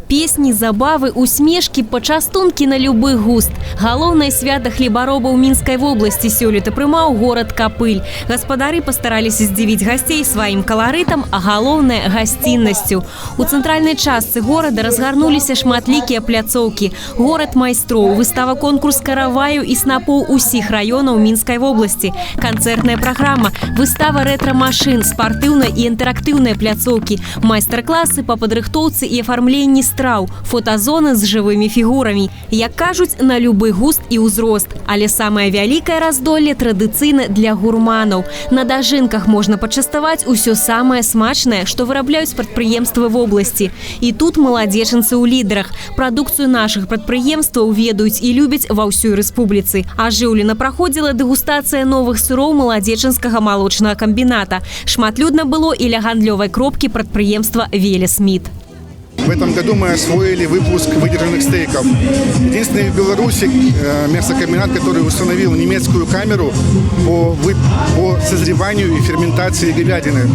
Песни, забавы, усмешки, пачастункі на любы густ. Галоўнае свята хлебароба ў Мінскай вобласці сёлета прымаў горад Капыль. Гаспадары пастараліся здзівіць гасцей сваім каларытам, а галоўнае гасціннасцю. У цэнтральнай частцы горада разгарнуліся шматлікія пляцоўкі. Горад майстроў, выстава-конкурс караваю і снапоў усіх раёнаў Мінскай вобласці. Канцэртная праграма, выстава рэтра-машын, спартыўная і інтэрактыўныя пляцоўкі, майстар-класы па падрыхтоўцы і афармленні страў, фотазоны з жывымі фігурамі. Як кажуць, на любы густ і ўзрост. Але самае вялікае раздолле традыцыйна для гурманаў. На дажынках можна пачаставаць усё самае смачнае, што вырабляюць прадпрыемствы вобласці. І тут маладзечанцы ў лідарах. Прадукцыю нашых прадпрыемстваў ведаюць і любяць ва ўсёй рэспубліцы. Ажыўлена праходзіла дэгустацыя новых сыроў маладзечанскага малочнага комбіната. Шматлюдна было і ля гандлёвай кропкі прадпрыемства «Велесмит». В этом году мы освоили выпуск выдержанных стейков. Единственный в Беларуси мясокомбинат, который установил немецкую камеру по созреванию и ферментации говядины.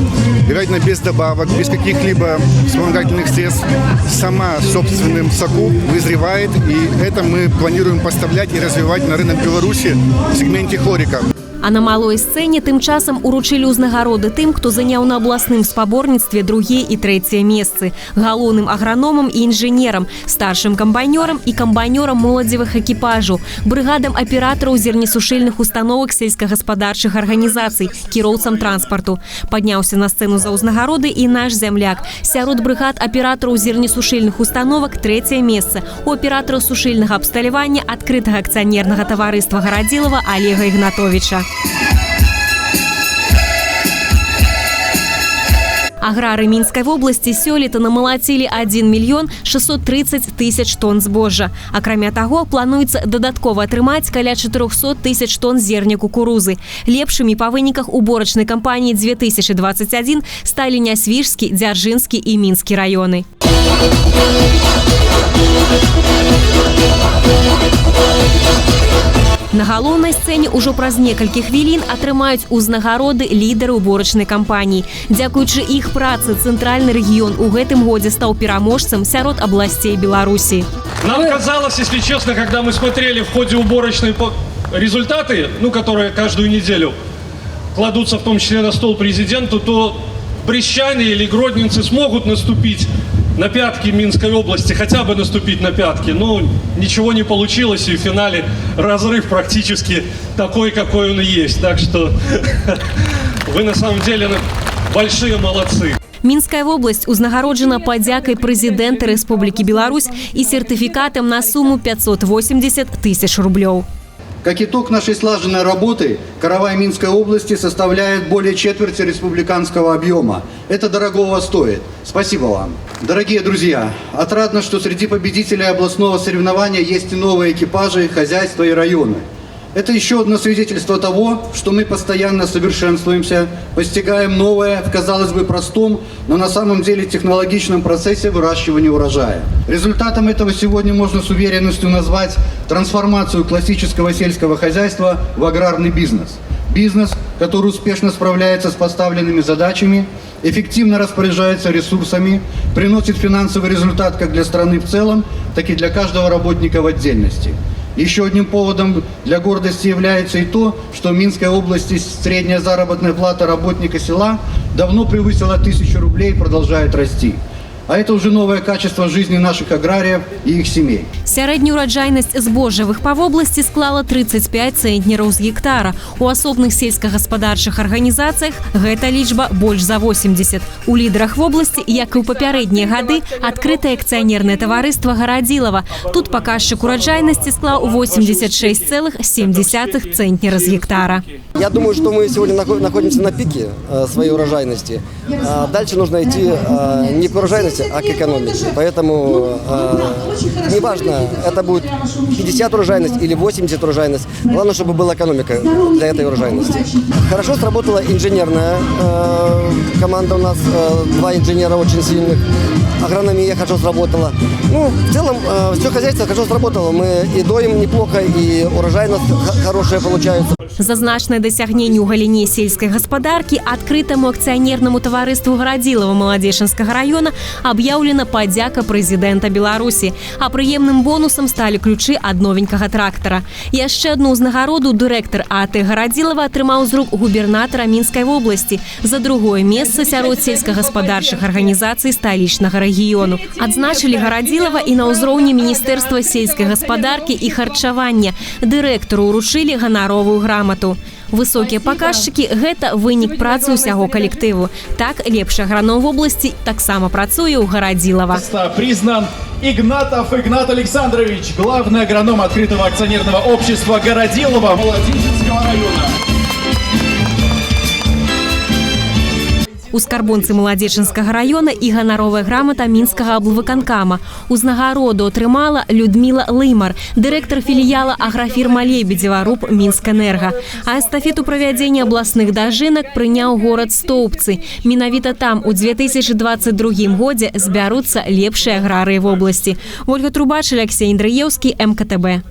Говядина без добавок, без каких-либо вспомогательных средств, сама собственным соку вызревает. И это мы планируем поставлять и развивать на рынок Беларуси в сегменте хлорика. А на малой сцэне тым часам уручылі ўзнагароды тым, хто заняў на абласным спаборніцтве другі і трэцяе месцы. Галоўным аграномам і інжынерам, старшым камбайнёрам і камбайнёрам моладзевых экіпажаў, брыгадам аператараў зернесушыльных установак сельскагаспадарчых арганізацый, кіроўцам транспарту. Падняўся на сцэну за ўзнагароды і наш зямляк. Сярод брыгад аператараў зернесушыльных установак трэцяе месца. У аператараў сушыльнага абсталявання адкрытага акцыянернага таварыства Гарадзілава Олега Ігнатовіча. Аграры Мінскай вобласці сёлета намалацілі 1 мільён 630 тысяч тонн збожжа. Акрамя таго, плануецца дадаткова атрымаць каля 400 тысяч тонн зерня кукурузы. Лепшымі па выніках уборачнай кампаніі 2021 сталі Нясвіжскі, Дзяржынскі і Мінскі раёны. На галоўнай сцэне ўжо праз некалькі хвілін атрымаюць узнагароды лідары уборачнай кампаніі. Дзякуючы іх працы цэнтральны рэгіён у гэтым годзе стаў пераможцам сярод абласцей Беларусі. Нам казалось, если честно, когда мы смотрели в ходе уборочной результаты, которые каждую неделю кладутся в том числе на стол президенту, то брестчане или гродненцы смогут наступить на пятки Минской области, хотя бы наступить на пятки. Но ничего не получилось, и в финале разрыв практически такой, какой он и есть. Так что вы на самом деле большие молодцы. Мінская вобласць узнагароджана падзякай прэзідэнта Рэспублікі Беларусь і сертыфікатам на сумму 580 тысяч рублёў. Как итог нашей слаженной работы, каравай Минской области составляет более четверти республиканского объема. Это дорогого стоит. Спасибо вам. Дорогие друзья, отрадно, что среди победителей областного соревнования есть и новые экипажи, хозяйства и районы. Это еще одно свидетельство того, что мы постоянно совершенствуемся, постигаем новое в, казалось бы, простом, но на самом деле технологичном процессе выращивания урожая. Результатом этого сегодня можно с уверенностью назвать трансформацию классического сельского хозяйства в аграрный бизнес. Бизнес, который успешно справляется с поставленными задачами, эффективно распоряжается ресурсами, приносит финансовый результат как для страны в целом, так и для каждого работника в отдельности. Еще одним поводом для гордости является и то, что в Минской области средняя заработная плата работника села давно превысила 1000 рублей и продолжает расти. А это уже новое качество жизни наших аграриев и их семей. Сярэдняя ураджайнасць збожжавых па вобласці склала 35 цэнтнераў з гектара. У асобных сельскагаспадарчых арганізацыях гэта лічба больш за 80. У лідарах вобласці, як і ў папярэднія гады, адкрытае акцыянернае таварыства Гарадзілава. Тут паказчык ураджайнасці склаў 86,7 цэнтнера з гектара. Я думаю, что мы сегодня находимся на пике своей урожайности. Дальше нужно идти не к урожайности, а к экономике. Поэтому неважно, это будет 50 урожайность или 80 урожайность. Главное, чтобы была экономика для этой урожайности. Хорошо сработала инженерная команда у нас, 2 инженера очень сильных. Агрономия хорошо сработала. Ну, в целом, все хозяйство хорошо сработало. Мы и доим неплохо, и урожайность хорошая получается. За значне досягнення у галіне сільської господарки адкрытому акціонерному товариству Гарадзілава Маладзейшинскага района аб'яўлена падзяка прэзідэнта Беларусі. А прыемным бонусам сталі ключы ад новенькага трактара. Яшчэ адну ўзнагароду дырэктар АТ Гарадзілава атрымаў з рук губернатара Мінскай вобласці за другое месца сярод сельскагаспадарчых арганізацый сталічнага рэгіёну. Адзначылі Гарадзілава і на ўзроўні Міністэрства сельскай гаспадаркі і харчавання. Дырэктару ўручылі ганаровую грамоту. Высокія паказчыкі – гэта вынік працы ўсяго калектыву. Так, лепшы аграном вобласці таксама працуе ў Гарадзілава. Признан Игнатов Игнат Александрович, главный агроном открытого акционерного общества Гарадзілава Маладзейшинского района. У скарбонцы Маладзейшинскага района і ганаровая грамата Мінскага аблвыканкама. Узнагароду атрымала Людмила Лымар, дырэктар філіяла аграфірма Лебедзева РУП Мінскэнерга. А эстафету правядзення абласных дажынак прыняў горад Стоўбцы. Менавіта там у 2022 годзе збяруцца лепшыя аграрыі вобласці. Ольга Трубач, Алексей Індрыеўскі, МКТБ.